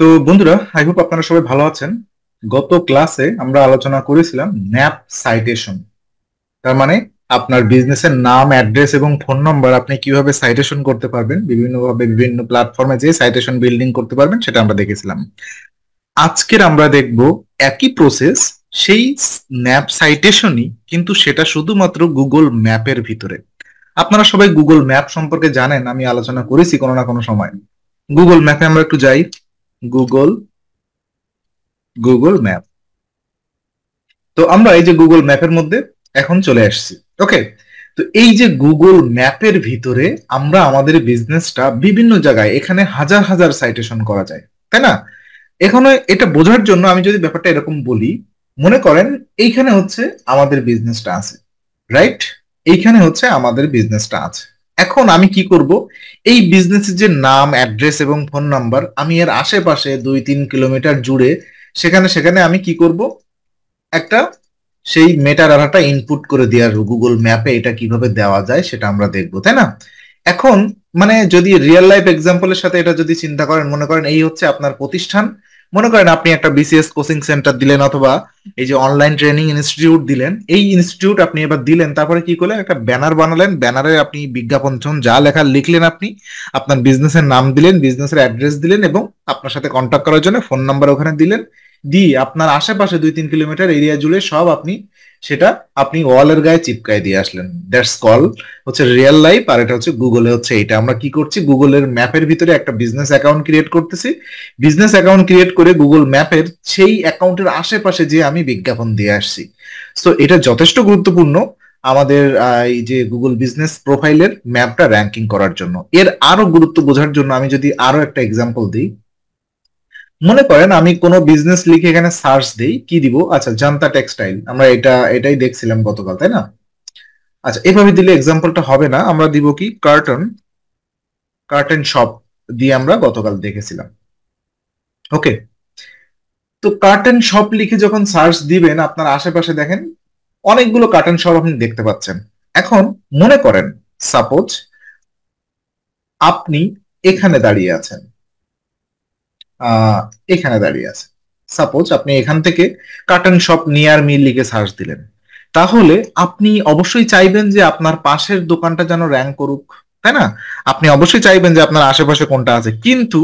তো বন্ধুরা, I hope আপনারা সবাই ভালো আছেন। গত ক্লাসে আমরা আলোচনা করেছিলাম ম্যাপ সাইটেশন। তার মানে আপনার বিজনেসের নাম, অ্যাড্রেস এবং ফোন নাম্বার আপনি কিভাবে সাইটেশন করতে পারবেন, বিভিন্নভাবে বিভিন্ন প্ল্যাটফর্মে যে সাইটেশন বিল্ডিং করতে পারবেন সেটা আমরা দেখেছিলাম। আজকের আমরা দেখব একই প্রসেস, সেই ম্যাপ সাইটেশনই, কিন্তু সেটা শুধুমাত্র গুগল ম্যাপের ভিতরে। আপনারা সবাই গুগল ম্যাপ সম্পর্কে জানেন, আমি আলোচনা করেছি কোনো না কোনো সময়। গুগল ম্যাপে আমরা একটু যাই। Google Google map. তো আমরা এই যে গুগল ম্যাপের মধ্যে এখন চলে আসছি। ওকে। তো এই যে গুগল ম্যাপের ভিতরে আমরা আমাদের বিজনেসটা বিভিন্ন জায়গায়, এখানে হাজার হাজার সাইটেশন করা যায়, তাই না? এখানে এটা বোঝার জন্য আমি যদি ব্যাপারটা এরকম বলি, মনে করেন এইখানে হচ্ছে আমাদের বিজনেসটা আছে, রাইট? এইখানে হচ্ছে আমাদের বিজনেসটা আছে। এখন আমি কি করব, এই বিজনেসের যে নাম, অ্যাড্রেস এবং ফোন নাম্বার, আমি এর আশেপাশে 2-3 কিলোমিটার জুড়ে সেখানে সেখানে আমি কি করব, একটা সেই মেটা ডাটাটা ইনপুট করে দেওয়ার, গুগল ম্যাপে এটা কিভাবে দেওয়া যায় সেটা আমরা দেখবো, তাই না? এখন মানে যদি রিয়েল লাইফ এক্সাম্পলের সাথে এটা যদি চিন্তা করেন, মনে করেন এই হচ্ছে আপনার প্রতিষ্ঠান। মনে করেন আপনি একটা বিসিএস কোচিং সেন্টার দিলেন, অথবা এই যে অনলাইন ট্রেনিং ইনস্টিটিউট দিলেন। এই ইনস্টিটিউট আপনি এবার দিলেন, তারপরে কি করলেন, একটা ব্যানার বানালেন, ব্যানারে আপনি বিজ্ঞাপন যা লেখা লিখলেন, আপনি আপনার বিজনেসের নাম দিলেন, বিজনেসের অ্যাড্রেস দিলেন, এবং আপনার সাথে কন্ট্যাক্ট করার জন্য ফোন নাম্বার ওখানে দিলেন। দিয়ে আপনার আশেপাশে 2-3 কিলোমিটার এরিয়া জুড়ে সব আপনি সেটা আপনি ওয়ালের গায়ে চিপকাই দিয়ে আসলেন। দ্যাটস কল হচ্ছে রিয়েল লাইফ। আর এটা হচ্ছে গুগলে হচ্ছে এটা আমরা কি করছি, গুগলের ম্যাপের ভিতরে একটা বিজনেস অ্যাকাউন্ট ক্রিয়েট করতেছি। বিজনেস অ্যাকাউন্ট ক্রিয়েট করে গুগল ম্যাপের সেই অ্যাকাউন্টের আশেপাশে যে আমি বিজ্ঞাপন দিয়ে আসছি। তো এটা যথেষ্ট গুরুত্বপূর্ণ আমাদের এই যে গুগল বিজনেস প্রোফাইলের ম্যাপটা র্যাঙ্কিং করার জন্য। এর আরো গুরুত্ব বোঝার জন্য আমি যদি আরো একটা এক্সাম্পল দিই, মনে করেন আমি কোনো বিজনেস লিখে এখানে সার্চ দিই, কি দিব, আচ্ছা জান্তা টেক্সটাইল, আমরা এটাই দেখছিলাম গতকাল, তাই না? আচ্ছা, এভাবে দিলে এক্সাম্পলটা হবে না, আমরা দিব কি, কার্টন কার্টন শপ দিয়ে আমরা গতকাল দেখেছিলাম। ওকে। তো কার্টন শপ লিখে যখন সার্চ দিবেন, আপনার আশেপাশে দেখেন অনেকগুলো কার্টন শপ আপনি দেখতে পাচ্ছেন। এখন মনে করেন সাপোজ আপনি এখানে দাঁড়িয়ে আছেন, আহ এখানে দাঁড়িয়ে আছে। সাপোজ আপনি এখান থেকে কার্টন শপ নিয়ার মি লিখে সার্চ দিলেন। তাহলে আপনি অবশ্যই চাইবেন যে আপনার পাশের দোকানটা যেন র্যাঙ্ক করুক, তাই না? আপনি অবশ্যই চাইবেন যে আপনার আশেপাশে কোনটা আছে, কিন্তু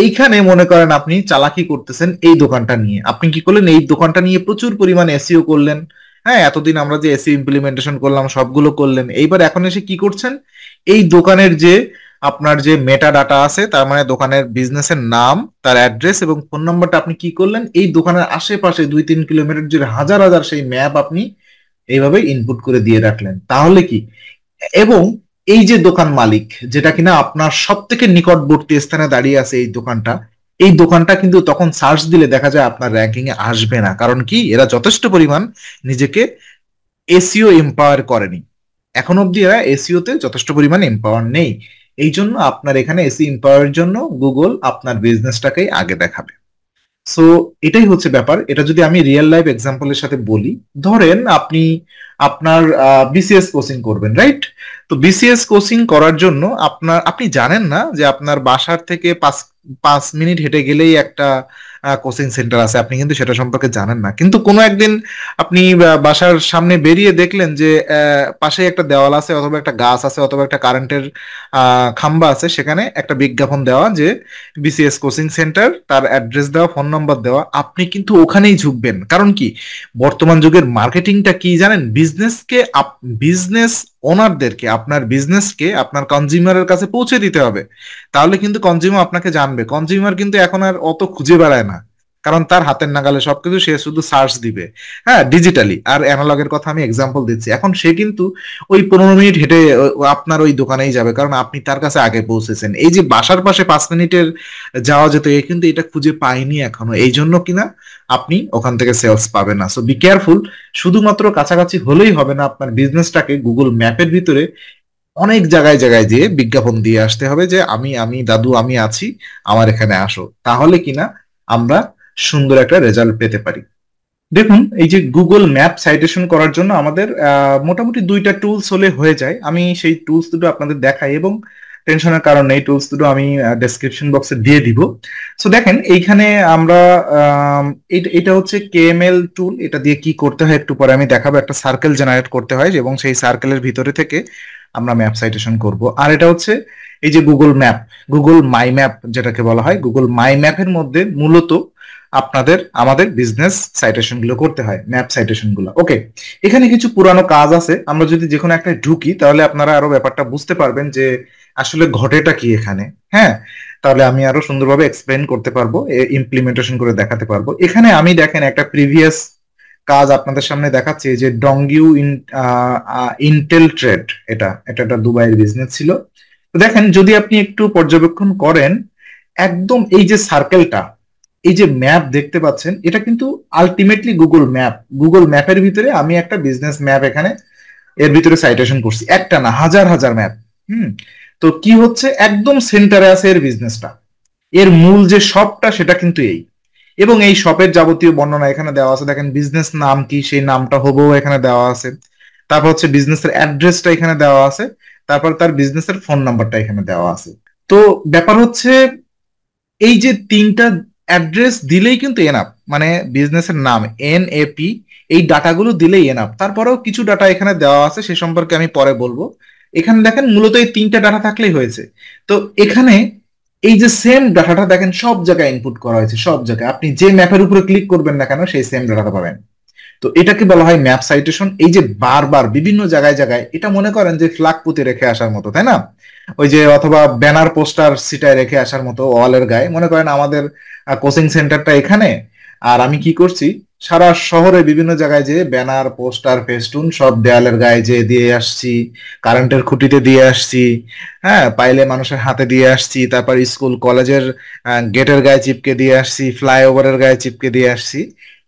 এইখানে মনে করেন আপনি চালাকি করতেছেন এই দোকানটা নিয়ে। আপনি কি করলেন, এই দোকানটা নিয়ে প্রচুর পরিমাণ এসইও করলেন। হ্যাঁ, এতদিন আমরা যে এসইও ইমপ্লিমেন্টেশন করলাম সবগুলো করলেন, এইবার এখন এসে কি করছেন, এই দোকানের যে আপনার যে মেটা ডাটা আছে, তার মানে দোকানের বিজনেসের নাম, তার অ্যাড্রেস এবং ফোন নাম্বারটা আপনি কি করলেন, এই দোকানের আশেপাশে 2-3 কিলোমিটার যে হাজার হাজার সেই ম্যাপ আপনি এইভাবে ইনপুট করে দিয়ে রাখলেন। তাহলে কি, এবং এই যে দোকান মালিক, যেটা কিনা আপনার সব থেকে নিকটবর্তী স্থানে দাঁড়িয়ে আছে এই দোকানটা, এই দোকানটা কিন্তু তখন সার্চ দিলে দেখা যায় আপনার র্যাঙ্কিং এ আসবে না। কারণ কি, এরা যথেষ্ট পরিমাণ নিজেকে এসইও এম্পাওয়ার করেনি। এখন অব্দি এরা এসইও তে যথেষ্ট পরিমাণ এম্পাওয়ার নেই। এই জন্য আপনার এখানে এসইও এম্পাওয়ার জন্য গুগল আপনার বিজনেসটাকেই আগে দেখাবে। সো এটাই হচ্ছে ব্যাপার। এটা যদি আমি রিয়েল লাইফ এক্সাম্পলের সাথে বলি, ধরেন আপনি আপনার বিসিএস কোচিং করবেন, রাইট? তো বিসিএস কোচিং করার জন্য আপনি জানেন না যে আপনার বাসার থেকে 5 5 মিনিট হেঁটে গেলেই একটা কোচিং সেন্টার আছে, আপনি কিন্তু সেটা সম্পর্কে জানেন না। কিন্তু কোনো একদিন আপনি বাসার সামনে বেরিয়ে দেখলেন যে পাশে একটা দেওয়াল আছে, অথবা একটা গাছ আছে, অথবা একটা কারেন্টের খাম্বা আছে, সেখানে একটা বিজ্ঞাপন দেওয়া যে বিসিএস কোচিং সেন্টার, তার অ্যাড্রেস দেওয়া, ফোন নাম্বার দেওয়া। আপনি কিন্তু ওখানেই ঝুঁকবেন। কারণ কি, বর্তমান যুগের মার্কেটিংটা কি জানেন, বিজনেস ওনারদেরকে, আপনার বিজনেসকে আপনার কনজিউমারের কাছে পৌঁছে দিতে হবে। তাহলে কিন্তু কনজিউমার আপনাকে জানবে। কনজিউমার কিন্তু এখন আর অত খুঁজে বেড়ায় না, কারণ তার হাতের নাগালে সবকিছু, সে শুধু সার্চ দিবে। হ্যাঁ, ডিজিটালি আর অ্যানালগের কথা আমি এক্সাম্পল দিচ্ছি। এখন সে কিন্তু ওই 15 মিনিট হেঁটে আপনার ওই দোকানেই যাবে, কারণ আপনি তার কাছে আগে পৌঁছেছেন। এই যে বাসার পাশে 5 মিনিটের যাওয়া যেত, এ কিন্তু এটা খুঁজে পাইনি এখনো, এই জন্য কিনা আপনি ওখান থেকে সেলস পাবেন না। So be careful. শুধুমাত্র কাছাকাছি হলেই হবে না, আপনার বিজনেসটাকে গুগল ম্যাপের ভিতরে অনেক জায়গায় জায়গায় দিয়ে বিজ্ঞাপন দিয়ে আসতে হবে যে আমি আমি দাদু আমি আছি, আমার এখানে আসো। তাহলে কিনা আমরা সুন্দর একটা রেজাল্ট পেতে পারি। দেখুন, এই যে গুগল ম্যাপ সাইটেশন করার জন্য আমাদের মোটামুটি 2টা টুলস হলে হয়ে যায়। আমি সেই টুলস দুটো আপনাদের দেখাই, এবং টেনশনের কারণ নেই, টুলস দুটো আমি ডেসক্রিপশন বক্সে দিয়ে দিব। সো দেখেন এইখানে আমরা এটা হচ্ছে কেএমএল টুল। এটা দিয়ে কি করতে হয় একটু পরে আমি দেখাবো। একটা সার্কেল জেনারেট করতে হয় এবং সেই সার্কেলের ভিতরে থেকে আমরা ম্যাপ সাইটেশন করব। আর এটা হচ্ছে এই যে গুগল ম্যাপ, গুগল মাই ম্যাপ যেটাকে বলা হয়, গুগল মাই ম্যাপের মধ্যে মূলত আমাদের বিজনেস সাইটেশন গুলো করতে হয়, ম্যাপ সাইটেশন গুলো। ওকে, এখানে কিছু পুরানো কাজ আছে, আমরা যদি যে কোনো একটা ঢুকি তাহলে আপনারা আরো ব্যাপারটা বুঝতে পারবেন যে আসলে ঘটেটা কি এখানে। হ্যাঁ, তাহলে আমি আরো সুন্দরভাবে এক্সপ্লেন করতে পারবো, ইমপ্লিমেন্টেশন করে দেখাতে পারবো। এখানে আমি দেখেন একটা প্রিভিয়াস কাজ আপনাদের সামনে দেখাচ্ছি যে ডংগিউ ইন্টেল ট্রেড, এটা একটা দুবাইয়ের বিজনেস ছিল। তো দেখেন যদি আপনি একটু পর্যবেক্ষণ করেন, একদম এই যে সার্কেলটা, এই যে ম্যাপ দেখতে পাচ্ছেন, এটা কিন্তু আলটিমেটলি গুগল ম্যাপ। গুগল ম্যাপের ভিতরে আমি একটা বিজনেস ম্যাপ এখানে এর ভিতরে সাইটেশন করছি, একটা না হাজার হাজার ম্যাপ। হুম, তো কি হচ্ছে, একদম সেন্টারে আছে এর বিজনেসটা, এর মূল যে শপটা সেটা কিন্তু এই, এবং এই শপের যাবতীয় বর্ণনা এখানে দেওয়া আছে। দেখেন বিজনেস নাম কি, সেই নামটা হবো এখানে দেওয়া আছে। তারপর হচ্ছে বিজনেসের অ্যাড্রেসটা এখানে দেওয়া আছে। তারপর তার বিজনেসের ফোন নাম্বারটা এখানে দেওয়া আছে। তো ব্যাপার হচ্ছে এই যে তিনটা অ্যাড্রেস দিলেই কিন্তু এনাফ, মানে বিজনেসের নাম NAP, এই ডাটাগুলো দিলেই এনাফ। তারপরেও কিছু ডাটা এখানে দেওয়া আছে, সে সম্পর্কে আমি পরে বলবো। এখানে দেখেন মূলত এই তিনটা ডাটা থাকলেই হয়েছে। তো এখানে এই যে সেম ডাটাটা দেখেন সব জায়গায় ইনপুট করা হয়েছে, সব জায়গায় আপনি যে ম্যাপের উপরে ক্লিক করবেন না কেন সেই সেম ডাটাটা পাবেন। তো এটাকে বলা হয় ম্যাপ সাইটেশন। এই যে বারবার বিভিন্ন জায়গায় জায়গায়, এটা মনে করেন যে ফ্ল্যাগ পুঁতে রেখে আসার মতো, তাই না? ওই যে অথবা ব্যানার পোস্টার সিটায় রেখে আসার মতো ওয়ালের গায়ে। মনে করেন আমাদের কোচিং সেন্টারটা এখানে, আর আমি কি করছি, সারা শহরে বিভিন্ন জায়গায় যে ব্যানার পোস্টার ফেস্টুন সব দেয়ালের গায়ে যে দিয়ে আসছি, কারেন্টের খুঁটিতে দিয়ে আসছি, হ্যাঁ পাইলে মানুষের হাতে দিয়ে আসছি, তারপর স্কুল কলেজের গেটের গায়ে চিপকে দিয়ে আসছি, ফ্লাইওভারের গায়ে চিপকে দিয়ে আসছি।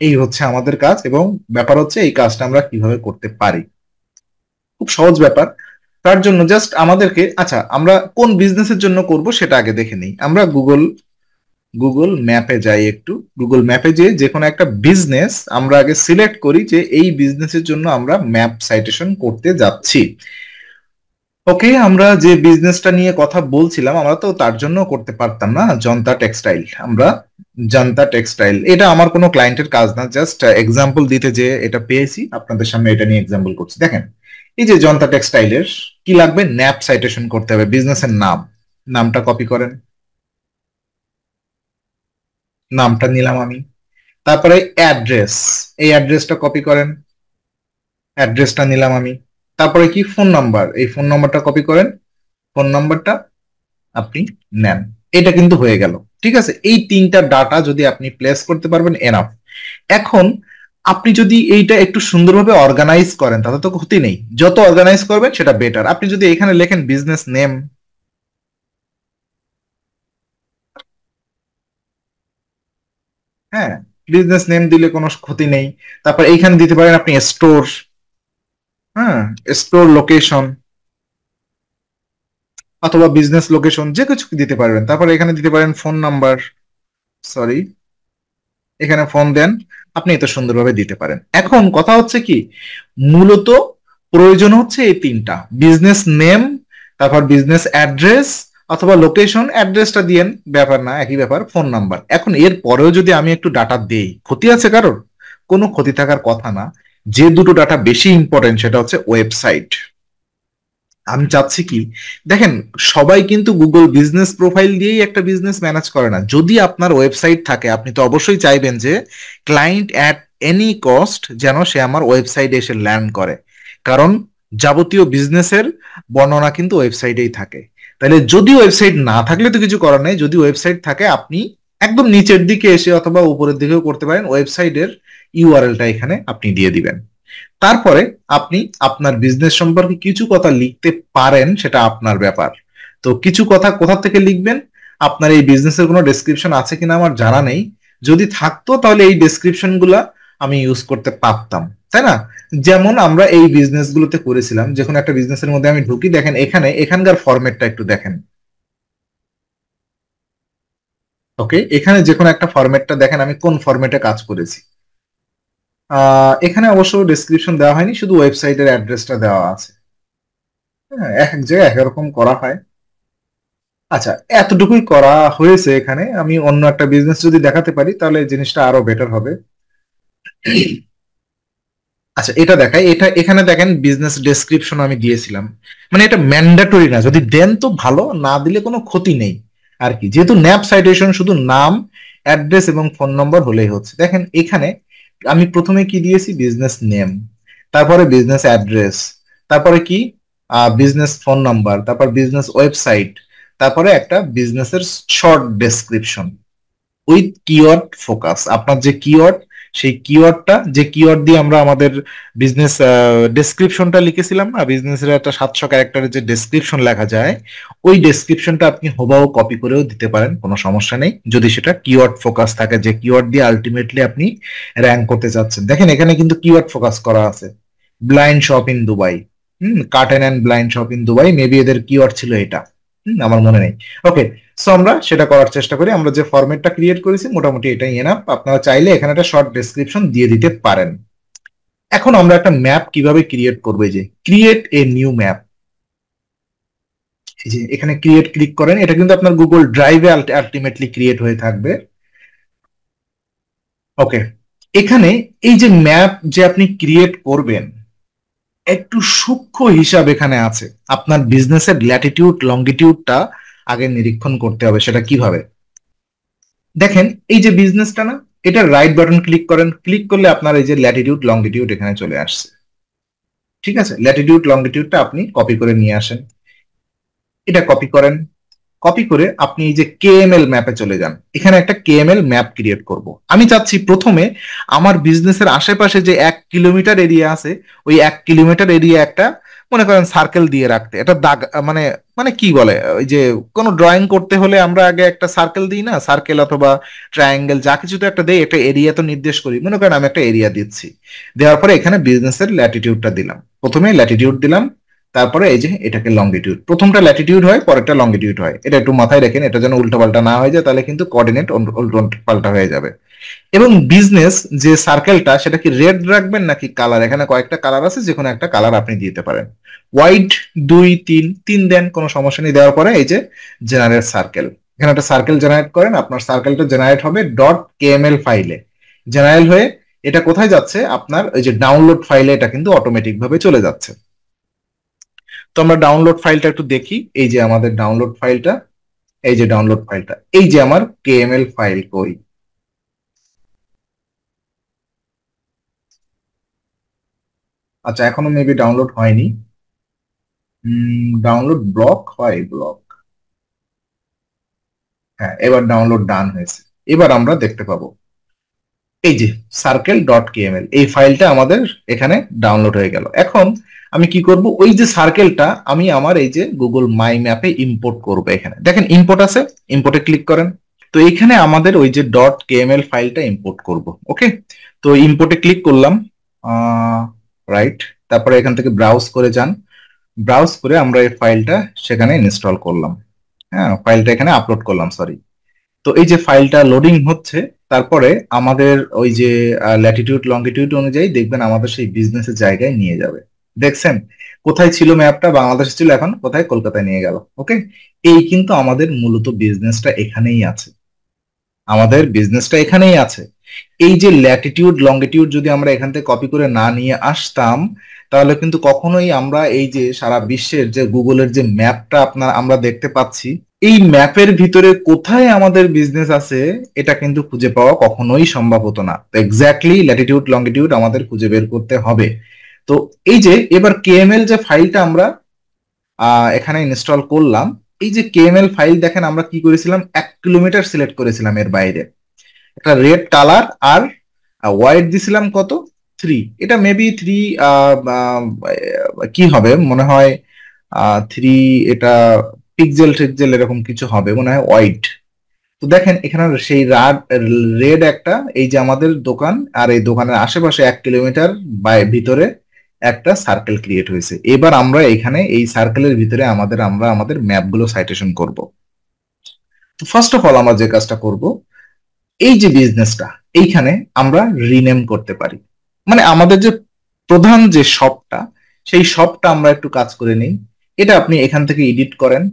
এই হচ্ছে আমাদের কাজ, এবং ব্যাপার হচ্ছে এই কাজটা আমরা কিভাবে করতে পারি। খুব সহজ ব্যাপার। তার জন্য জাস্ট আমাদেরকে, আচ্ছা আমরা কোন বিজনেসের জন্য করব সেটা আগে দেখে নিই। আমরা গুগল গুগল ম্যাপে যাই একটু। গুগল ম্যাপে যেয়ে যে কোনো একটা বিজনেস আমরা আগে সিলেক্ট করি যে এই বিজনেসের জন্য আমরা ম্যাপ সাইটেশন করতে যাচ্ছি। ওকে, আমরা যে বিজনেসটা নিয়ে কথা বলছিলাম, আমরা তো তার জন্য করতে পারতাম না, জনতা টেক্সটাইল। আমরা জনতা টেক্সটাইল, এটা আমার কোনো ক্লায়েন্টের কাজ না, জাস্ট এক্সাম্পল দিতে যে এটা পেয়েছি আপনাদের সামনে এটা নিয়ে এক্সাম্পল করছি। দেখেন এই যে জনতা টেক্সটাইলের কি লাগবে, ন্যাপ সাইটেশন করতে হবে, বিজনেসের নাম, নামটা কপি করেন, নামটা নিলাম আমি। তারপরে অ্যাড্রেস, এই অ্যাড্রেসটা কপি করেন, অ্যাড্রেসটা নিলাম আমি। তারপরে কি, ফোন নাম্বার, এই ফোন নাম্বারটা কপি করেন, ফোন নাম্বারটা আপনি নেন। এটা কিন্তু হয়ে গেল। ঠিক আছে, এই তিনটা ডাটা যদি আপনি প্লেস করতে পারবেন এনাফ। এখন আপনি যদি এইটা একটু সুন্দরভাবে অর্গানাইজ করেন তাতে তো ক্ষতি নেই, যত অর্গানাইজ করবেন সেটা বেটার। আপনি যদি এখানে লেখেন বিজনেস নেম, হ্যাঁ বিজনেস নেম দিলে কোনো ক্ষতি নেই। তারপর এইখানে দিতে পারেন আপনি স্টোর, হ্যাঁ স্টোর লোকেশন অথবা বিজনেস লোকেশন যে কিছু দিতে পারবেন। তারপর এখানে দিতে পারেন ফোন নাম্বার, সরি এখানে ফোন দেন, আপনি এত সুন্দরভাবে দিতে পারেন। এখন কথা হচ্ছে কি, মূলত প্রয়োজন হচ্ছে এই তিনটা, বিজনেস নেম, তারপর বিজনেস অ্যাড্রেস অথবা লোকেশন, অ্যাড্রেসটা দিয়েন ব্যাপার না, একই ব্যাপার, ফোন নাম্বার। এখন এর পরেও যদি আমি একটু ডাটা দেই, ক্ষতি আছে কারোর? কোনো ক্ষতি থাকার কথা না। যে দুটো ডাটা বেশি ইম্পর্টেন্ট সেটা হচ্ছে ওয়েবসাইট। আমি চাচ্ছি কি, দেখেন সবাই কিন্তু গুগল বিজনেস প্রোফাইল দিয়েই একটা বিজনেস ম্যানেজ করে না। যদি আপনার ওয়েবসাইট থাকে আপনি তো অবশ্যই চাইবেন যে ক্লায়েন্ট অ্যাট এনি কস্ট যেন সে আমার ওয়েবসাইটে এসে ল্যান্ড করে, কারণ যাবতীয় বিজনেসের বর্ণনা কিন্তু ওয়েবসাইটেই থাকে। তাহলে যদি ওয়েবসাইট না থাকলে তো কিছু করার নেই, যদি ওয়েবসাইট থাকে আপনি একদম নিচের দিকে এসে অথবা উপরের দিকেও করতে পারেন, ওয়েবসাইটের ইউআরএলটা এখানে আপনি দিয়ে দিবেন। তারপরে আপনি আপনার বিজনেস সম্পর্কে কিছু কথা লিখতে পারেন, সেটা আপনার ব্যাপার। তো কিছু কথা কোথা থেকে লিখবেন, আপনার এই বিজনেসের কোনো ডেসক্রিপশন আছে কিনা আমার জানা নেই, যদি থাকতো তাহলে এই ডেসক্রিপশন গুলা আমি ইউজ করতে পারতাম, তাই না? যেমন আমরা এই বিজনেস গুলোতে করেছিলাম, যে কোনো একটা বিজনেসের মধ্যে আমি ঢুকি, দেখেন এখানে এখানকার ফরম্যাটটা একটু দেখেন। ওকে, এখানে যে কোনো একটা ফরম্যাটটা দেখেন আমি কোন ফরম্যাটে কাজ করেছি। এখানে অবশ্য ডেসক্রিপশন দেওয়া হয়নি, শুধু ওয়েবসাইটের অ্যাড্রেসটা দেওয়া আছে। হ্যাঁ, এক এক জায়গায় এক রকম করা হয়। আচ্ছা, এতটুকুই করা হয়েছে এখানে। আমি অন্য একটা বিজনেস যদি দেখাতে পারি তাহলে জিনিসটা আরো বেটার হবে। আচ্ছা, এটা দেখাই। এটা এখানে দেখেন বিজনেস ডেসক্রিপশন আমি দিয়েছিলাম। মানে এটা ম্যান্ডেটরি না, যদি দেন তো ভালো, না দিলে কোনো ক্ষতি নেই আর কি। যেহেতু ন্যাপ সাইটেশন শুধু নাম, অ্যাড্রেস এবং ফোন নম্বর হলেই হচ্ছে। দেখেন এখানে আমি প্রথমে কি দিয়েছি, বিজনেস নেম, তারপরে বিজনেস অ্যাড্রেস, তারপরে কি বিজনেস ফোন নাম্বার, তারপর বিজনেস ওয়েবসাইট, তারপরে একটা বিজনেসের short description with keyword focus. আপনার যে কিওয়ার্ড, সেই কিওয়ার্ডটা, যে কিওয়ার্ড দিয়ে আমরা আমাদের বিজনেস ডেসক্রিপশনটা লিখেছিলাম না, বিজনেসের একটা 700 ক্যারেক্টারের যে ডেসক্রিপশন লেখা যায়, ওই ডেসক্রিপশনটা আপনি হুবাহু কপি করেও দিতে পারেন, কোনো সমস্যা নেই, যদি সেটা কিওয়ার্ড ফোকাস থাকে, যে কিওয়ার্ড দিয়ে আলটিমেটলি আপনি র্যাঙ্ক করতে চাচ্ছেন। দেখেন এখানে কিন্তু কিওয়ার্ড ফোকাস করা আছে, blind shop in Dubai, curtain and blind shop in Dubai, maybe এদের কিওয়ার্ড ছিল এটা। আমার মনে নেই। ওকে, সো আমরা সেটা করার চেষ্টা করি। আমরা যে ফরম্যাটটা ক্রিয়েট করেছি মোটামুটি এটাই এনাফ। আপনারা চাইলে এখানে একটা শর্ট ডেসক্রিপশন দিয়ে দিতে পারেন। এখন আমরা একটা ম্যাপ কিভাবে ক্রিয়েট করবো, এই যে ক্রিয়েট এ নিউ ম্যাপ, এই যে এখানে ক্রিয়েট ক্লিক করেন। এটা কিন্তু আপনার গুগল ড্রাইভে আলটিমেটলি ক্রিয়েট হয়ে থাকবে। ওকে, এখানে এই যে ম্যাপ যে আপনি ক্রিয়েট করবেন, একটু সূক্ষ্ম হিসাব এখানে আছে। আপনার বিজনেসের ল্যাটিটিউড লঙ্গিটিউডটা আগে নিরীক্ষণ করতে হবে। সেটা কিভাবে, দেখেন এই যে বিজনেসটা না, এটা রাইট বাটন ক্লিক করেন। ক্লিক করলে আপনার এই যে ল্যাটিটিউড লঙ্গিটিউড এখানে চলে আসছে। ঠিক আছে, ল্যাটিটিউড লঙ্গিটিউডটা আপনি কপি করে নিয়ে আসেন। এটা কপি করেন। কপি করে আপনি এই যে কেএমএল ম্যাপে চলে যান। এখানে একটা কেএমএল ম্যাপ ক্রিয়েট করব। আমি চাচ্ছি প্রথমে আমার বিজনেসের আশেপাশে যে 1 কিলোমিটার এরিয়া আছে, ওই 1 কিলোমিটার এরিয়া একটা মনে করেন সার্কেল দিয়ে রাখতে। এটা দাগ মানে, মানে কি বলে, ওই যে কোনো ড্রয়িং করতে হলে আমরা আগে একটা সার্কেল দিই না, সার্কেল অথবা ট্রায়াঙ্গেল, যা কিছু তো একটা দেই, একটা এরিয়া তো নির্দেশ করি। মনে করেন আমি একটা এরিয়া দিচ্ছি, দেওয়ার পরে এখানে বিজনেসের ল্যাটিটিউডটা দিলাম। প্রথমে ল্যাটিটিউড দিলাম, তারপরে এই যে এটাকে লঙ্গিটিউড, প্রথমটা ল্যাটিটিউড হয়, পরেরটা লঙ্গিটিউড হয়। এটা একটু মাথায় রাখেন, এটা যেন উল্টো পাল্টা না হয়ে যায়, তাহলে কিন্তু কোঅর্ডিনেট উল্টো পাল্টা হয়ে যাবে। এবং বিজনেস যে সার্কেলটা, সেটা কি রেড রাখবেন নাকি কালার, এখানে কয়েকটা কালার আছে, যে কোনো একটা কালার আপনি দিতে পারেন। হোয়াইট 2 3 3 দেন, কোনো সমস্যা নেই। দেওয়ার পরে এই যে জেনারেট সার্কেল, এখানে একটা সার্কেল জেনারেট করেন। আপনার সার্কেলটা জেনারেট হবে ডট কেএমএল ফাইলে জেনারেল হয়ে। এটা কোথায় যাচ্ছে, আপনার ওই যে ডাউনলোড ফাইলে এটা কিন্তু অটোমেটিক ভাবে চলে যাচ্ছে। তো আমরা ডাউনলোড ফাইলটা একটু দেখি। এই যে আমাদের ডাউনলোড ফাইলটা, এই যে ডাউনলোড ফাইলটা, এই যে আমার কেএমএল ফাইল কই। আচ্ছা, এখনো মেবি ডাউনলোড হয়নি। ডাউনলোড ব্লক হয়, ব্লক। হ্যাঁ, এবার ডাউনলোড ডান হয়েছে। এবার আমরা দেখতে পাবো এই যে সার্কেল ডট কেএমএল, এই ফাইলটা আমাদের এখানে ডাউনলোড হয়ে গেল। এখন আমি কি করব, ওই যে সার্কেলটা আমি আমার এই যে গুগল মাই ম্যাপে ইম্পোর্ট করব। এখানে দেখেন ইম্পোর্ট আছে, ইম্পোর্টে ক্লিক করেন। তো এখানে আমাদের ওই যে ডট কেএমএল ফাইলটা ইম্পোর্ট করব। ওকে, তো ইম্পোর্টে ক্লিক করলাম, রাইট। তারপরে এখান থেকে ব্রাউজ করে যান। ব্রাউজ করে আমরা এই ফাইলটা সেখানে ইনস্টল করলাম। হ্যাঁ, ফাইলটা এখানে আপলোড করলাম, সরি। তো এই যে ফাইলটা লোডিং হচ্ছে, তারপরে আমাদের ওই যে ল্যাটিটিউড লঙ্গিটিউড অনুযায়ী দেখবেন আমাদের সেই বিজনেসের জায়গায় নিয়ে যাবে। দেখছেন কোথায় ছিল ম্যাপটা, বাংলাদেশ ছিল, এখন কোথায়, কলকাতায় নিয়ে গেল। ওকে, এই কিন্তু আমাদের মূলত বিজনেসটা এখানেই আছে, আমাদের বিজনেসটা এখানেই আছে। এই যে ল্যাটিটিউড লঙ্গিটিউড যদি আমরা এখান থেকে কপি করে না নিয়ে আসতাম, তাহলে কিন্তু কখনোই আমরা এই যে সারা বিশ্বের যে গুগলের যে ম্যাপটা আপনার আমরা দেখতে পাচ্ছি, এই ম্যাপের ভিতরে কোথায় আমাদের বিজনেস আছে এটা কিন্তু খুঁজে পাওয়া কখনোই সম্ভব হতো না। তো এক্স্যাক্টলি ল্যাটিটিউড লঙ্গিটিউড আমাদের খুঁজে বের করতে হবে। তো এই যে এবার কেএমএল যে ফাইলটা আমরা এখানে ইনস্টল করলাম, এই যে কেএমএল ফাইল দেখেন আমরা কি করেছিলাম, 1 কিলোমিটার সিলেক্ট করেছিলাম এর বাইরে, একটা রেড কালার, আর ওয়াইড দিছিলাম কত, 3। এটা মেবি 3 কি হবে মনে হয়, 3, এটা পিক্সেল টিক্সেল এরকম কিছু হবে মনে হয়, ওয়াইড। তো দেখেন এখানে সেই রেড একটা, এই যে আমাদের দোকান, আর এই দোকানের আশেপাশে 1 কিলোমিটার ভিতরে একটা সার্কেল ক্রিয়েট হয়েছে। এবার আমরা এখানে এই সার্কেলের ভিতরে আমরা আমাদের ম্যাপগুলো সাইটেশন করব। তো ফার্স্ট অফ অল আমরা যে কাজটা করব, এই যে বিজনেসটা এইখানে আমরা রিনেম করতে পারি। মানে আমাদের যে প্রধান যে শপটা, সেই শপটা আমরা একটু কাজ করে নিই। এটা আপনি এখান থেকে এডিট করেন।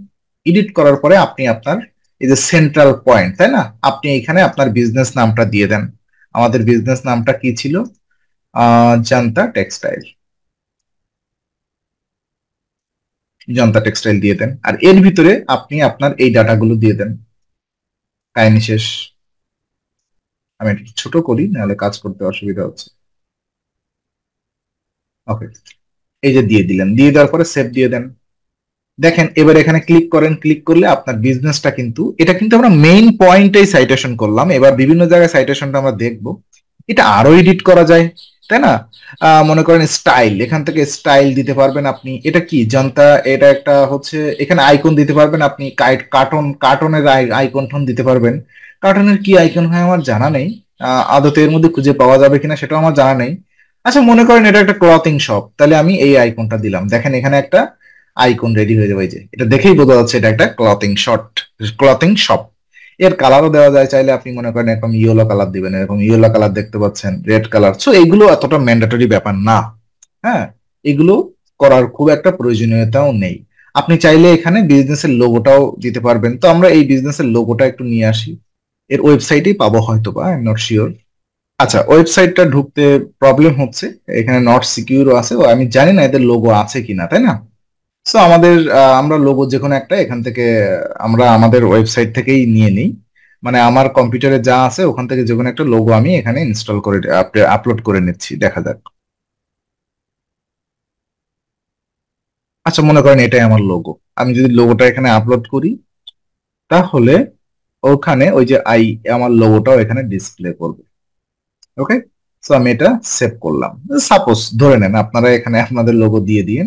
এডিট করার পরে আপনি আপনার এই যে সেন্ট্রাল পয়েন্ট, তাই না, আপনি এখানে আপনার বিজনেস নামটা দিয়ে দেন। আমাদের বিজনেস নামটা কি ছিল? Junta textile. জান্তা টেক্সটাইল দিয়ে দেন, আর এর ভিতরে আপনি আপনার এই ডাটাগুলো দিয়ে দেন। কাহিনী শেষ। আমি একটু ছোট করি, নাহলে কাজ করতে অসুবিধা হচ্ছে। ওকে, এই যে দিয়ে দিলেন, দিয়ে দেওয়ার পরে সেভ দিয়ে দেন। দেখেন এবার এখানে ক্লিক করেন, ক্লিক করলে আপনার বিজনেসটা কিন্তু, এটা কিন্তু আমরা মেইন পয়েন্টেই সাইটেশন করলাম, এবার বিভিন্ন জায়গায় সাইটেশনটা আমরা দেখব। এটা আরো এডিট করা যায়, তাই না? মনে করেন স্টাইল, এখান থেকে স্টাইল দিতে পারবেন আপনি। এটা কি জনতা, এটা একটা হচ্ছে, এখানে আইকন দিতে পারবেন আপনি। কার্টনের আইকন টোন দিতে পারবেন। কার্টনের কি আইকন হয় আমার জানা নেই, আদতে এর মধ্যে খুঁজে পাওয়া যাবে কিনা সেটাও আমার জানা নেই। আচ্ছা, মনে করেন এটা একটা ক্লথিং শপ, তাহলে আমি এই আইকনটা দিলাম। দেখেন এখানে একটা আইকন রেডি হয়ে যাবে, এই যে এটা দেখেই বোঝা যাচ্ছে এটা একটা ক্লথিং শপ। এর কালারও দেওয়া যায়, চাইলে আপনি মনে করেন এরকম ইয়েলো কালার দিবেন, এরকম ইয়েলো কালার দেখতে পাচ্ছেন, রেড কালার। সো এইগুলো এতটা ম্যান্ডেটরি ব্যাপার না। হ্যাঁ, এগুলো করার খুব একটা প্রয়োজনীয়তাও নেই। আপনি চাইলে এখানে বিজনেসের লোগোটাও দিতে পারবেন। তো আমরা এই বিজনেসের লোগোটা একটু নিয়ে আসি, এর ওয়েবসাইটেই পাবো হয়তো বা, আই এম নট শিওর। আচ্ছা, ওয়েবসাইটটা ঢুকতে প্রবলেম হচ্ছে, এখানে নট সিকিউরও আছে, ও আমি জানি না এদের লোগো আছে কিনা, তাই না? সো আমাদের আমরা লোগো যে কোনো একটা এখান থেকে আমরা আমাদের ওয়েবসাইট থেকেই নিয়ে নিই। মানে আমার কম্পিউটারে যা আছে ওখান থেকে যে কোনো একটা লোগো আমি এখানে ইনস্টল করে আপলোড করে নিচ্ছি, দেখা যাক। আচ্ছা, মনে করেন এটাই আমার লোগো। আমি যদি লোগোটা এখানে আপলোড করি, তাহলে ওখানে ওই যে আমার লোগোটাও এখানে ডিসপ্লে করবে। ওকে, সো আমি এটা সেভ করলাম। সাপোজ ধরে নেন আপনারা এখানে আপনাদের লোগো দিয়ে দিন।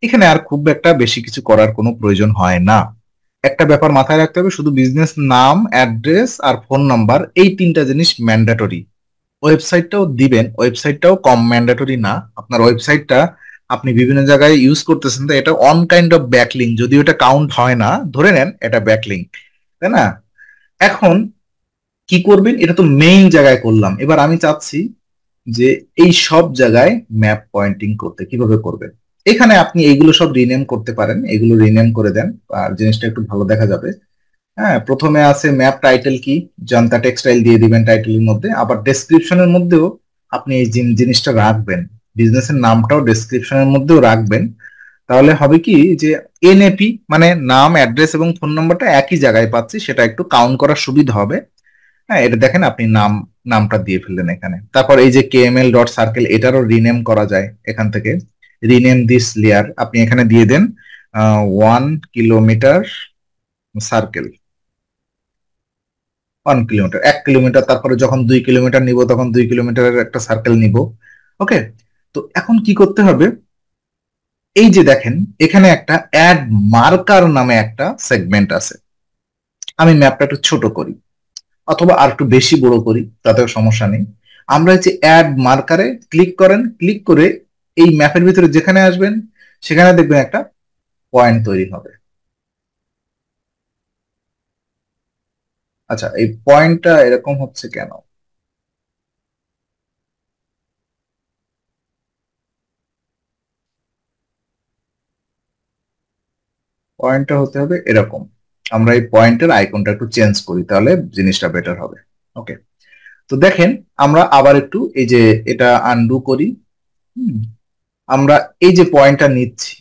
এখানে আর খুব একটা বেশি কিছু করার কোনো প্রয়োজন হয় না। একটা ব্যাপার মাথায় রাখতে হবে, শুধু বিজনেস নাম, অ্যাড্রেস আর ফোন নাম্বার, এই তিনটা জিনিস ম্যান্ডেটরি। ওয়েবসাইটটাও দিবেন, ওয়েবসাইটটাও কম ম্যান্ডেটরি না। আপনার ওয়েবসাইটটা আপনি বিভিন্ন জায়গায় ইউজ করতেছেন, তো এটা অন কাইন্ড অফ ব্যাকলিং, যদিও এটা কাউন্ট হয় না, ধরে নেন এটা ব্যাকলিং, তাই না? এখন কি করবেন, এটা তো মেইন জায়গায় করলাম, এবার আমি চাচ্ছি যে এই সব জায়গায় ম্যাপ পয়েন্টিং করতে কিভাবে করবেন। এখানে আপনি এইগুলো সব রিনেম করতে পারেন, এগুলো রিনেম করে দেন, আর জিনিসটা একটু ভালো দেখা যাবে। হ্যাঁ, প্রথমে আছে ম্যাপ টাইটেল কি, জনতা টেক্সটাইল দিয়ে দিবেন টাইটেলের মধ্যে। আবার ডেসক্রিপশনের মধ্যেও আপনি এই জিনিসটা রাখবেন, বিজনেসের নামটাও ডেসক্রিপশনের মধ্যেও রাখবেন। তাহলে হবে কি যে এনএপি মানে নাম, অ্যাড্রেস এবং ফোন নাম্বারটা একই জায়গায় পাচ্ছি, সেটা একটু কাউন্ট করার সুবিধা হবে। হ্যাঁ, এটা দেখেন আপনি নামটা দিয়ে ফেললেন এখানে। তারপর এই যে কেএমএল ডট সার্কেল, এটারও রিনেম করা যায় এখান থেকে। রিনেম দিস লেয়ার আপনি এখানে দিয়ে দেন 1 কিলোমিটার সার্কেল, 1 কিলোমিটার, 1 কিলোমিটার। তারপরে যখন 2 কিলোমিটার নিব তখন 2 কিলোমিটারের একটা সার্কেল নিব। ওকে, তো এখন কি করতে হবে, এই যে দেখেন এখানে একটা অ্যাড মার্কার নামে একটা সেগমেন্ট আছে। আমি ম্যাপটা একটু ছোট করি, অথবা আর একটু বেশি বড় করি, তাতেও সমস্যা নেই। আমরা হচ্ছে অ্যাড মার্কারে ক্লিক করেন, ক্লিক করে এই ম্যাপের ভিতরে যেখানে আসবেন সেখানে দেখবেন একটা পয়েন্ট তৈরি হবে। আচ্ছা, এই পয়েন্টটা এরকম হচ্ছে কেন? পয়েন্টটা হতে হবে এরকম। আমরা এই পয়েন্টের আইকনটা একটু চেঞ্জ করি, তাহলে জিনিসটা বেটার হবে। ওকে, তো দেখেন আমরা আবার একটু এই যে এটা আনডু করি। হুম, আমরা এই যে পয়েন্টটা নিচ্ছি,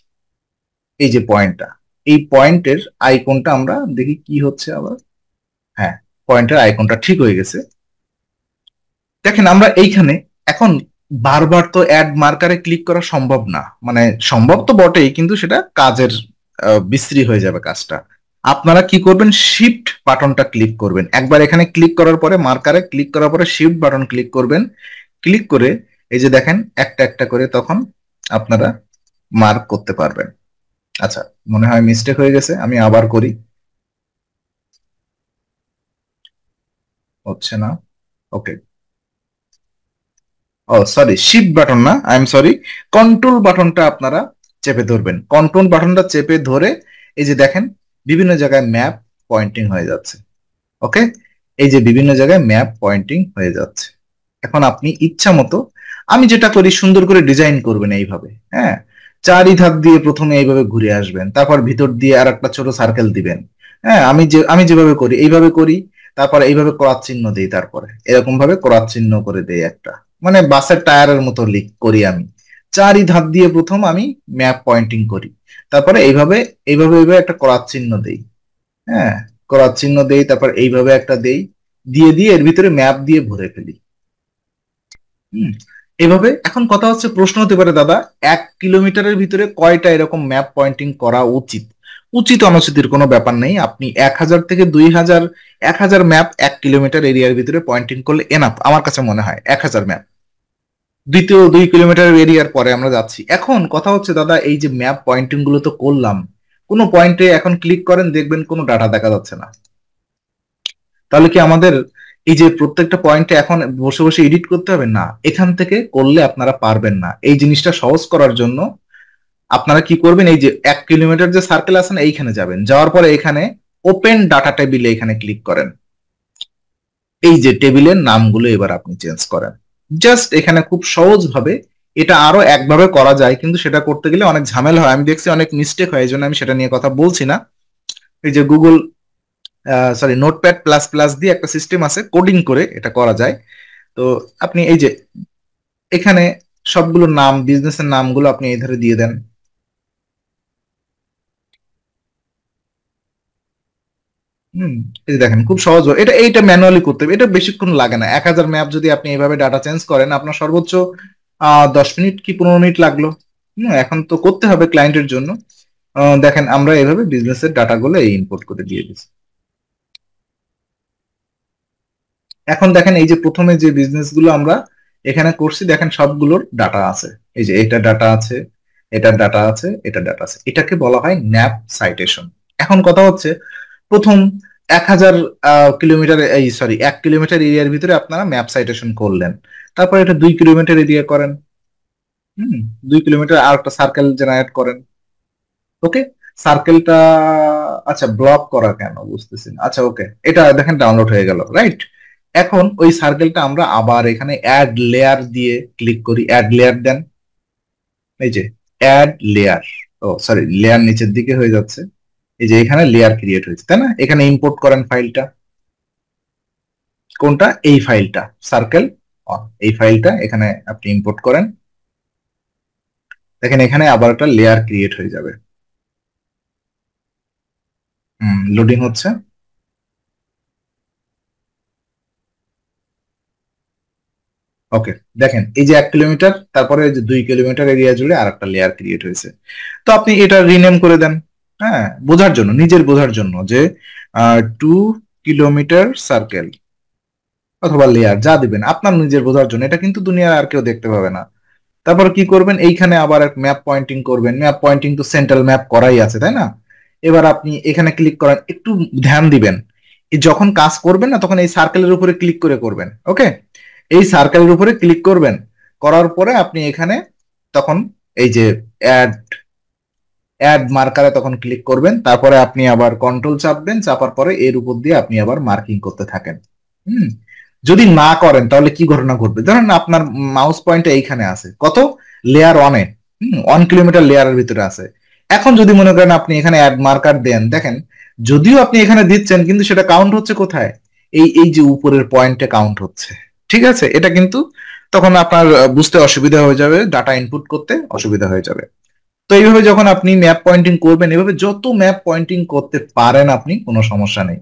এই যে পয়েন্টটা, এই পয়েন্টের আইকনটা আমরা দেখি কি হচ্ছে আবার। হ্যাঁ, পয়েন্টের আইকনটা ঠিক হয়ে গেছে। দেখেন আমরা এইখানে এখন বারবার তো অ্যাড মার্কারে ক্লিক করা সম্ভব না, মানে সম্ভব তো বটেই, কিন্তু সেটা কাজের বিশ্রী হয়ে যাবে কাজটা। আপনারা কি করবেন, শিফট বাটনটা ক্লিক করবেন একবার। এখানে ক্লিক করার পরে, মার্কারে ক্লিক করার পরে শিফট বাটন ক্লিক করবেন। ক্লিক করে এই যে দেখেন একটা একটা করে তখন আপনারা মার্ক করতে পারবেন। আচ্ছা, মনে হয় মিস্টেক হয়ে গেছে, আমি আবার করি। হচ্ছে না। ওকে, ও সরি, শিফট বাটন না, আই এম সরি, কন্ট্রোল বাটনটা আপনারা চেপে ধরবেন। কন্ট্রোল বাটনটা চেপে ধরে এই যে দেখেন বিভিন্ন জায়গায় ম্যাপ পয়েন্টিং হয়ে যাচ্ছে। ওকে, এই যে বিভিন্ন জায়গায় ম্যাপ পয়েন্টিং হয়ে যাচ্ছে। এখন আপনি ইচ্ছা মতো, আমি যেটা করি, সুন্দর করে ডিজাইন করবেন এইভাবে। হ্যাঁ, চারি ধার দিয়ে প্রথমে এইভাবে ঘুরে আসবেন, তারপর ভিতর দিয়ে আর একটা ছোট সার্কেল দিবেন। হ্যাঁ, আমি যেভাবে করি এইভাবে করি, তারপর এইভাবে ক্রস চিহ্ন দিই, তারপরে এরকম ভাবে ক্রস চিহ্ন করে দেই একটা, মানে বাসের টায়ারের মতো লিক করি আমি। চারি ধার দিয়ে প্রথম আমি ম্যাপ পয়েন্টিং করি, তারপরে এইভাবে এইভাবে এইভাবে একটা ক্রস চিহ্ন দেই। হ্যাঁ, ক্রস চিহ্ন দেই, তারপর এইভাবে একটা দেই, দিয়ে দিয়ে এর ভিতরে ম্যাপ দিয়ে ভরে ফেলি। হুম, এভাবে। এখন কথা হচ্ছে, প্রশ্ন হতে পারে দাদা 1 কিলোমিটারের ভিতরে কয়টা এরকম ম্যাপ পয়েন্টিং করা উচিত? উচিত অনুচিতের কোনো ব্যাপার নেই, আপনি 1,000 থেকে 2,000, 1,000 ম্যাপ 1 কিলোমিটার এরিয়ার ভিতরে পয়েন্টিং করলে এনাফ আমার কাছে মনে হয়। 1,000 ম্যাপ, দ্বিতীয় 2 কিলোমিটার এরিয়ার পরে আমরা যাচ্ছি। এখন কথা হচ্ছে দাদা, এই যে ম্যাপ পয়েন্টিং গুলো তো করলাম, কোনো পয়েন্টে এখন ক্লিক করেন, দেখবেন কোনো ডাটা দেখা যাচ্ছে না। তাহলে কি আমাদের এই যে প্রত্যেকটা পয়েন্টে এখন বসে বসে এডিট করতে হবে? না, এখান থেকে করলে আপনারা পারবেন না। এই জিনিসটা সহজ করার জন্য আপনারা কি করবেন, এই যে 1 কিলোমিটার যে সার্কেল আছে না, এইখানে যাবেন, যাওয়ার পরে এখানে ওপেন ডাটা টেবিলে এখানে ক্লিক করেন। এই যে টেবিলের নামগুলো এবার আপনি চেঞ্জ করেন, জাস্ট এখানে খুব সহজ ভাবে। এটা আরো একভাবে করা যায়, কিন্তু সেটা করতে গেলে অনেক ঝামেলা হয়, আমি দেখছি অনেক মিস্টেক হয়, এই জন্য আমি সেটা নিয়ে কথা বলছি না। এই যে Google, sorry, notepad plus plus দিয়ে একটা সিস্টেম আছে, কোডিং করে এটা করা যায়। তো আপনি এই যে এখানে সবগুলো নাম, বিজনেসের নামগুলো আপনি এই ধারে দিয়ে দেন। হুম, এই যে দেখেন খুব সহজ, এইটা ম্যানুয়ালি করতে হবে, এটা বেশিক্ষণ লাগে না। 1,000 ম্যাপ যদি আপনি এইভাবে ডাটা চেঞ্জ করেন, আপনার সর্বোচ্চ 10 মিনিট কি 15 মিনিট লাগলো। এখন তো করতে হবে ক্লায়েন্টের জন্য। দেখেন আমরা এইভাবে বিজনেসের ডাটাগুলো এই ইনপুট করে দিয়ে দিচ্ছি। এখন দেখেন এই যে প্রথমে যে বিজনেস গুলো আমরা এখানে করছি, দেখেন সবগুলোর ডাটা আছে। এই যে এটা ডাটা আছে, এটার ডাটা আছে, এটার ডাটা আছে, এটাকে বলা হয় ন্যাপ সাইটেশন। এখন কথা হচ্ছে, প্রথম 1,000 কিলোমিটার, এই সরি 1 কিলোমিটার এরিয়ার ভিতরে আপনারা ম্যাপ সাইটেশন করলেন, তারপর এটা 2 কিলোমিটার এরিয়া করেন। হুম, 2 কিলোমিটার আর একটা সার্কেল জেনারেট করেন। ওকে, সার্কেলটা, আচ্ছা ব্লক করা কেন বুঝতেছি না। আচ্ছা ওকে, এটা দেখেন ডাউনলোড হয়ে গেল, রাইট। এখন ওই সার্কেলটা আমরা আবার এখানে অ্যাড লেয়ার দিয়ে ক্লিক করি, অ্যাড লেয়ার দেন। এই যে অ্যাড লেয়ার, ও সরি, লেয়ার নিচের দিকে হয়ে যাচ্ছে। এই যে এখানে লেয়ার ক্রিয়েট হয়েছে, তাই না? এখানে ইম্পোর্ট করেন ফাইলটা, কোনটা? এই ফাইলটা, সার্কেল অন, এই ফাইলটা এখানে আপনি ইম্পোর্ট করেন। দেখেন এখানে আবার একটা লেয়ার ক্রিয়েট হয়ে যাবে। লোডিং হচ্ছে। ওকে, দেখেন এই যে 1 কিলোমিটার, তারপরে এই যে 2 কিলোমিটার এরিয়া জুড়ে আর একটা লেয়ার ক্রিয়েট হয়েছে। তো আপনি এটা রিনেম করে দেন। হ্যাঁ, বোঝার জন্য, নিজের বোঝার জন্য, যে 2 কিলোমিটার সার্কেল অথবা লেয়ার যা দিবেন আপনার নিজের বোঝার জন্য, এটা কিন্তু দুনিয়ার আর কেউ দেখতে পাবে না। তারপর কি করবেন, এইখানে আবার এক ম্যাপ পয়েন্টিং করবেন। ম্যাপ পয়েন্টিং তো সেন্ট্রাল ম্যাপ করাই আছে, তাই না? এবার আপনি এখানে ক্লিক করেন, একটু ধ্যান দিবেন। যখন কাজ করবেন না, তখন এই সার্কেলের উপরে ক্লিক করে করবেন। ওকে, এই সার্কেলের উপরে ক্লিক করবেন, করার পরে আপনি এখানে তখন এই যে অ্যাড অ্যাড মার্কারে তখন ক্লিক করবেন, তারপরে আপনি আবার কন্ট্রোল চাপবেন, চাপার পরে এর উপর দিয়ে আপনি আবার মার্কিং করতে থাকেন। হুম, যদি না করেন তাহলে কি ঘটনা ঘটবে? ধরেন আপনার মাউস পয়েন্টটা এইখানে আছে, কত? লেয়ার ওয়ানে, 1 কিলোমিটার লেয়ারের ভিতরে আছে। এখন যদি মনে করেন আপনি এখানে অ্যাড মার্কার দেন, দেখেন যদিও আপনি এখানে দিচ্ছেন, কিন্তু সেটা কাউন্ট হচ্ছে কোথায়? এই এই যে উপরের পয়েন্টে কাউন্ট হচ্ছে। ঠিক আছে, এটা কিন্তু তখন আপনার বুঝতে অসুবিধা হয়ে যাবে, ডাটা ইনপুট করতে অসুবিধা হয়ে যাবে। তো এইভাবে যখন আপনি ম্যাপ পয়েন্টিং করবেন, এভাবে যত ম্যাপ পয়েন্টিং করতে পারেন আপনি, কোনো সমস্যা নেই।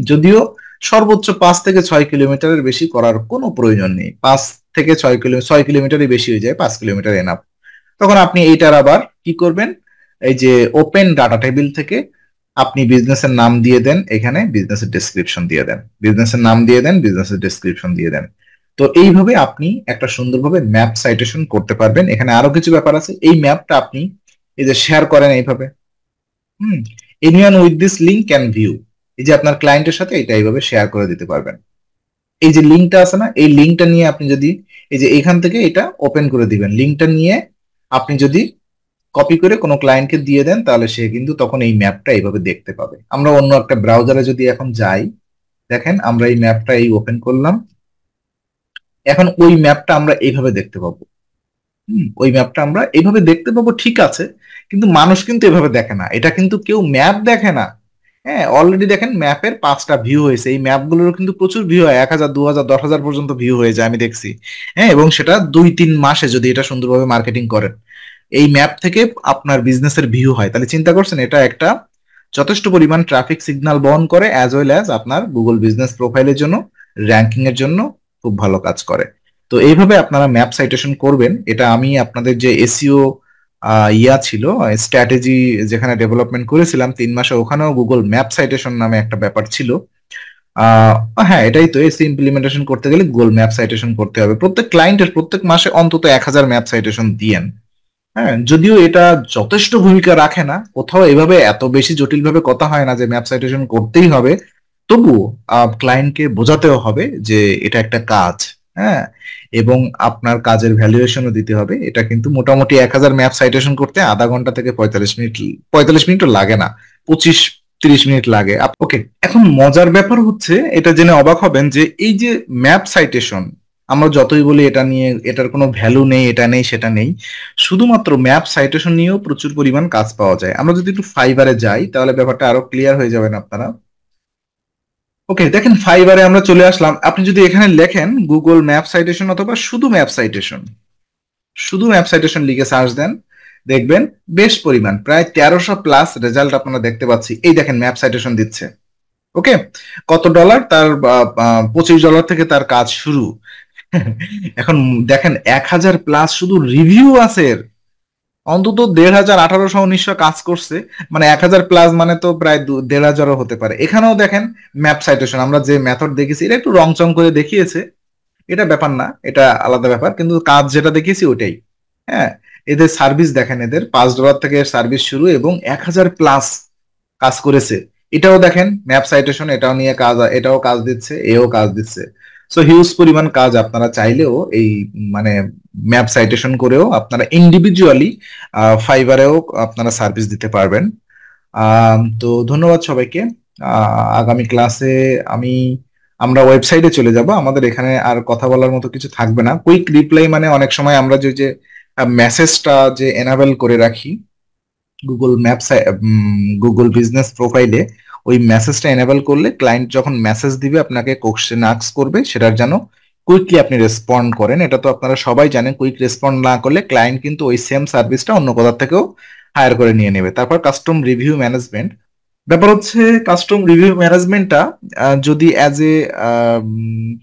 যদিও সর্বোচ্চ 5 থেকে 6 কিলোমিটারের বেশি করার কোনো প্রয়োজন নেই। 5 থেকে 6 কিলোমিটার, 6 কিলোমিটারই বেশি হয়ে যায়, 5 কিলোমিটার এনাফ। তখন আপনি এইটার আবার কি করবেন, এই যে ওপেন ডাটা টেবিল থেকে আপনি বিজনেসের নাম দিয়ে দেন, এখানে বিজনেসের ডেসক্রিপশন দিয়ে দেন, বিজনেসের নাম দিয়ে দেন, বিজনেসের ডেসক্রিপশন দিয়ে দেন। তো এইভাবে আপনি একটা সুন্দরভাবে ম্যাপ সাইটেশন করতে পারবেন। এখানে আরো কিছু ব্যাপার আছে, এই ম্যাপটা আপনি এই যে শেয়ার করেন এইভাবে। Hmm, anyone with this link can view, এই যে আপনার ক্লায়েন্টের সাথে এটা এইভাবে শেয়ার করে দিতে পারবেন। এই যে লিঙ্কটা আছে না, এই লিঙ্কটা নিয়ে আপনি যদি এই যে এখান থেকে এটা ওপেন করে দিবেন, লিঙ্কটা নিয়ে আপনি যদি কপি করে কোনো ক্লায়েন্টকে দিয়ে দেন, তাহলে সে কিন্তু তখন এই ম্যাপটা এইভাবে দেখতে পাবে। আমরা অন্য একটা ব্রাউজারে যদি এখন যাই, দেখেন আমরা এই ম্যাপটা এই ওপেন করলাম, এখন ওই ম্যাপটা আমরা এইভাবে দেখতে পাবো। ওই ম্যাপটা আমরা এইভাবে দেখতে পাবো, ঠিক আছে, কিন্তু মানুষ কিন্তু এভাবে দেখে না, এটা কিন্তু কেউ ম্যাপ দেখে না। হ্যাঁ, অলরেডি দেখেন ম্যাপের 5টা ভিউ হয়েছে, এই ম্যাপগুলোর কিন্তু প্রচুর ভিউ হয়, 1,000, 2,000, 10,000 পর্যন্ত ভিউ হয়ে যায়, আমি দেখছি। হ্যাঁ, এবং সেটা 2-3 মাসে যদি এটা সুন্দরভাবে মার্কেটিং করেন, এই ম্যাপ থেকে আপনার বিজনেসের ভিউ হয়, তাহলে চিন্তা করছেন এটা একটা যথেষ্ট পরিমাণ ট্রাফিক সিগন্যাল বহন করে, অ্যাজ ওয়েল অ্যাজ আপনার গুগল বিজনেস প্রোফাইলের জন্য, র্যাঙ্কিং এর জন্য খুব ভালো কাজ করে। তো এইভাবে আপনারা ম্যাপ সাইটেশন করবেন। এটা আমি আপনাদের যে এসইও ছিল, স্ট্র্যাটেজি যেখানে ডেভেলপমেন্ট করেছিলাম 3 মাসে, ওখানেও গুগল ম্যাপ সাইটেশন নামে একটা ব্যাপার ছিল। আহ হ্যাঁ, এটাই তো, এসি ইমপ্লিমেন্টেশন করতে গেলে গুগল ম্যাপ সাইটেশন করতে হবে। প্রত্যেক ক্লায়েন্টের প্রত্যেক মাসে অন্তত 1,000 ম্যাপ সাইটেশন দিয়েন। হ্যাঁ, যদিও এটা যথেষ্ট ভূমিকা রাখে না, কোথাও এভাবে এত বেশি জটিল ভাবে কথা হয় না যে ম্যাপ সাইটেশন করতেই হবে, তবুও ক্লায়েন্টকে বোঝাতেও হবে যে এটা একটা কাজ। হ্যাঁ, এবং আপনার কাজের ভ্যালুয়েশনও দিতে হবে। এটা কিন্তু মোটামুটি 1,000 ম্যাপ সাইটেশন করতে আধা ঘন্টা থেকে 45 মিনিট, 45 মিনিটও লাগে না, 25-30 মিনিট লাগে। ওকে, এখন মজার ব্যাপার হচ্ছে, এটা জেনে অবাক হবেন যে এই যে ম্যাপ সাইটেশন, আমরা যতই বলি এটা নিয়ে এটার কোনো ভ্যালু নেই, এটা নেই সেটা নেই, শুধুমাত্র ম্যাপ সাইটেশন নিয়েও প্রচুর পরিমাণ কাজ পাওয়া যায়। আমরা যদি একটু ফাইবারে যাই তাহলে ব্যাপারটা আরো ক্লিয়ার হয়ে যাবেন আপনারা। ওকে, দেখেন ফাইবারে আমরা চলে আসলাম। আপনি যদি এখানে লেখেন গুগল ম্যাপ সাইটেশন অথবা শুধু ম্যাপ সাইটেশন, শুধু ম্যাপ সাইটেশন লিখে সার্চ দেন, দেখবেন বেশ পরিমাণ প্রায় 1300+ রেজাল্ট আপনারা দেখতে পাচ্ছি। এই দেখেন ম্যাপ সাইটেশন দিচ্ছে। ওকে, কত ডলার তার? $25 থেকে তার কাজ শুরু। এখন দেখেন 1,000+ শুধু রিভিউ আছে এর। অন্তত 1,500, 1,800, 1,900 কাজ করছে, মানে 1,000+ মানে তো প্রায় 1,500ও হতে পারে। এখানেও দেখেন ম্যাপ সাইটেশন, আমরা যে মেথড দেখেছি এটা একটু রং চং করে দেখিয়েছে, এটা ব্যাপার না, এটা আলাদা ব্যাপার, কিন্তু কাজ যেটা দেখিয়েছি ওটাই। হ্যাঁ, এদের সার্ভিস দেখেন, এদের $5 থেকে সার্ভিস শুরু এবং 1,000+ কাজ করেছে। এটাও দেখেন ম্যাপ সাইটেশন, এটাও নিয়ে কাজ, এটাও কাজ দিচ্ছে, এও কাজ দিচ্ছে। সো হিউজ পরিমাণ কাজ। আপনারা চাইলেও এই মানে ম্যাপ সাইটেশন করেও আপনারা ইন্ডিভিজুয়ালি ফাইবারেও আপনারা সার্ভিস দিতে পারবেন। তো ধন্যবাদ সবাইকে। আগামী ক্লাসে আমরা ওয়েবসাইটে চলে যাব। আমাদের এখানে আর কথা বলার মতো কিছু থাকবে না। কুইক রিপ্লাই মানে অনেক সময় আমরা যে মেসেজটা যে এনাবেল করে রাখি গুগল ম্যাপস, গুগল বিজনেস প্রোফাইলে, ওই মেসেজটা এনেবল করলে ক্লায়েন্ট যখন মেসেজ দিবে আপনাকে, কোশ্চেন আস্ক করবে, সেটার যেন কুইকলি আপনি রেসপন্ড করেন। এটা তো আপনারা সবাই জানেন, কুইক রেসপন্ড না করলে ক্লায়েন্ট কিন্তু ওই সেম সার্ভিসটা অন্য কোথা থেকেও হায়ার করে নিয়ে নেবে। তারপর কাস্টম রিভিউ ম্যানেজমেন্ট, ব্যাপার হচ্ছে কাস্টম রিভিউ ম্যানেজমেন্টটা যদি as a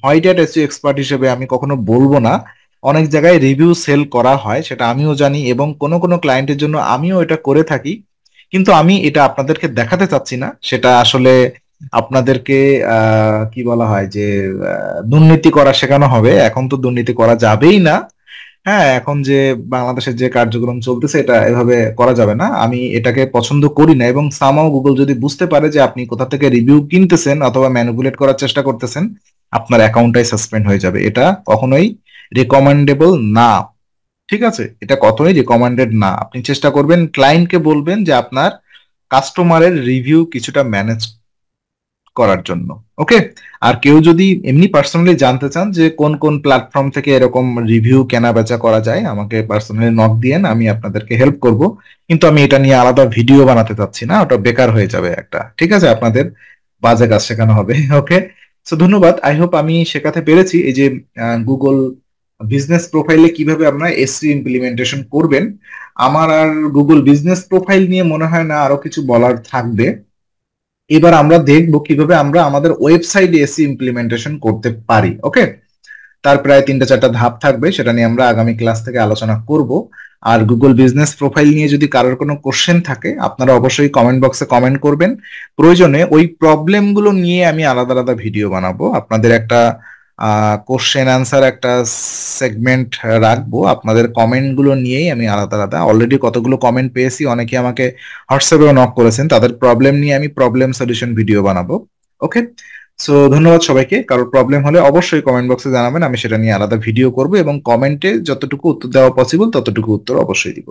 white hat SEO expert হিসেবে আমি কখনো বলবো না। অনেক জায়গায় রিভিউ সেল করা হয়, সেটা আমিও জানি, এবং কোনো কোনো ক্লায়েন্টের জন্য আমিও এটা করে থাকি, কিন্তু আমি এটা আপনাদেরকে দেখাতে চাচ্ছি না। সেটা আসলে আপনাদেরকে কি বলা হয় যে দুর্নীতি করা শেখানো হবে। এখন তো দুর্নীতি করা যাবেই না। হ্যাঁ, এখন যে বাংলাদেশের যে কার্যক্রম চলতেছে, এটা এভাবে করা যাবে না। আমি এটাকে পছন্দ করি না, এবং সামাও গুগল যদি বুঝতে পারে যে আপনি কোথা থেকে রিভিউ কিনতেছেন অথবা ম্যানিপুলেট করার চেষ্টা করতেছেন, আপনার অ্যাকাউন্টটাই সাসপেন্ড হয়ে যাবে। এটা কখনোই রিকমেন্ডেবল না। ঠিক আছে, এটা কখনোই রিকমেন্ডেড না। আপনি চেষ্টা করবেন, ক্লায়েন্টকে বলবেন যে আপনার কাস্টমারের রিভিউ কিছুটা ম্যানেজ করার জন্য। ওকে, আর কেউ যদি এমনি পার্সোনালি জানতে চান যে কোন কোন প্ল্যাটফর্ম থেকে এরকম রিভিউ কেনা বেচা করা যায়, আমাকে পার্সোনালি নক দিয়েন, আমি আপনাদেরকে হেল্প করব। কিন্তু আমি এটা নিয়ে আলাদা ভিডিও বানাতে চাচ্ছি না, ওটা বেকার হয়ে যাবে একটা। ঠিক আছে, আপনাদের বাজে কাজ শেখানো হবে। ওকে, সো ধন্যবাদ। আই হোপ আমি শেখাতে পেরেছি এই যে গুগল বিজনেস প্রোফাইলে কিভাবে আপনারা এসইও ইমপ্লিমেন্টেশন করবেন। আমার আর গুগল বিজনেস প্রোফাইল নিয়ে মনে হয় না আরো কিছু বলার থাকবে। এবার আমরা দেখব কিভাবে আমরা আমাদের ওয়েবসাইটে এসি ইমপ্লিমেন্টেশন করতে পারি। ওকে, তার প্রায় 3-4টা ধাপ থাকবে, সেটা নিয়ে আমরা আগামী ক্লাস থেকে আলোচনা করব। আর গুগল বিজনেস প্রোফাইল নিয়ে যদি কারোর কোনো কোশ্চেন থাকে, আপনারা অবশ্যই কমেন্ট বক্সে কমেন্ট করবেন। প্রয়োজনে ওই প্রবলেমগুলো নিয়ে আমি আলাদা আলাদা ভিডিও বানাবো। আপনাদের একটা কোশ্চেন অ্যান্সার একটা সেগমেন্ট রাখবো, আপনাদের কমেন্ট গুলো নিয়েই আমি আলাদা আলাদা। অলরেডি কতগুলো কমেন্ট পেয়েছি, অনেকে আমাকে হোয়াটসঅ্যাপেও নক করেছেন, তাদের প্রবলেম নিয়ে আমি প্রবলেম সলিউশন ভিডিও বানাবো। ওকে, সো ধন্যবাদ সবাইকে। কারোর প্রবলেম হলে অবশ্যই কমেন্ট বক্সে জানাবেন, আমি সেটা নিয়ে আলাদা ভিডিও করব, এবং কমেন্টে যতটুকু উত্তর দেওয়া পসিবল ততটুকু উত্তর অবশ্যই দিব।